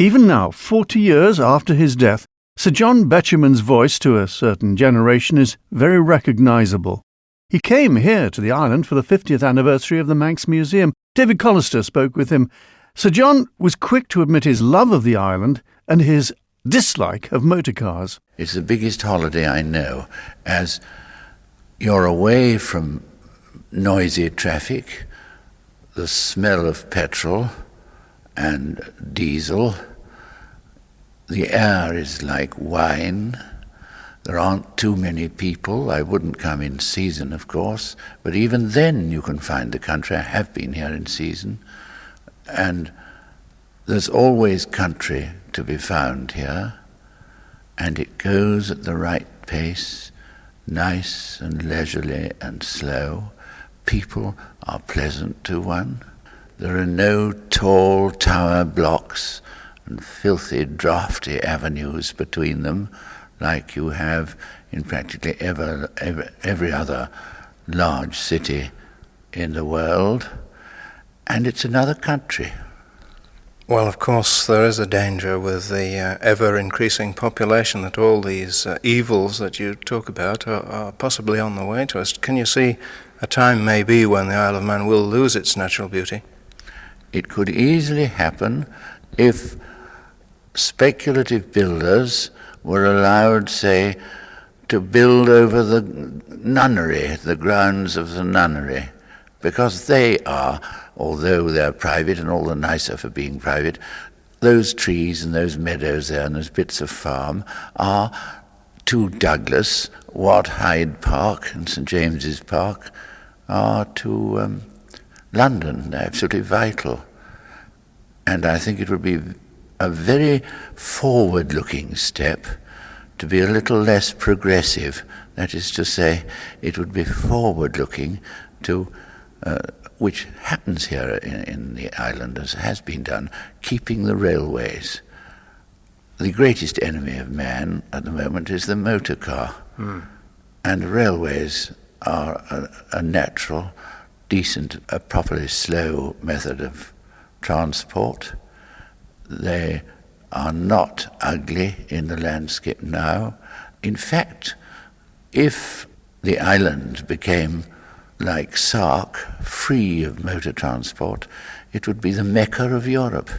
Even now, 40 years after his death, Sir John Betjeman's voice to a certain generation is very recognisable. He came here to the island for the 50th anniversary of the Manx Museum. David Collister spoke with him. Sir John was quick to admit his love of the island and his dislike of motorcars. It's the biggest holiday I know, as you're away from noisy traffic, the smell of petrol and diesel. The air is like wine. There aren't too many people. I wouldn't come in season, of course, but even then you can find the country. I have been here in season, and there's always country to be found here, and it goes at the right pace, nice and leisurely and slow. People are pleasant to one. There are no tall tower blocks and filthy, draughty avenues between them, like you have in practically every other large city in the world. And it's another country. Well, of course, there is a danger with the ever-increasing population that all these evils that you talk about are possibly on the way to us. Can you see a time maybe when the Isle of Man will lose its natural beauty? It could easily happen if speculative builders were allowed, say, to build over the nunnery, the grounds of the nunnery, because they are, although they're private and all the nicer for being private, those trees and those meadows there and those bits of farm are to Douglas what Hyde Park and St James's Park are to London. They're absolutely vital. And I think it would be a very forward-looking step to be a little less progressive. That is to say, it would be forward-looking to, which happens here in the island, as has been done, keeping the railways. The greatest enemy of man at the moment is the motor car. And railways are a natural, decent, a properly slow method of transport. They are not ugly in the landscape now. In fact, if the island became like Sark, free of motor transport, it would be the Mecca of Europe.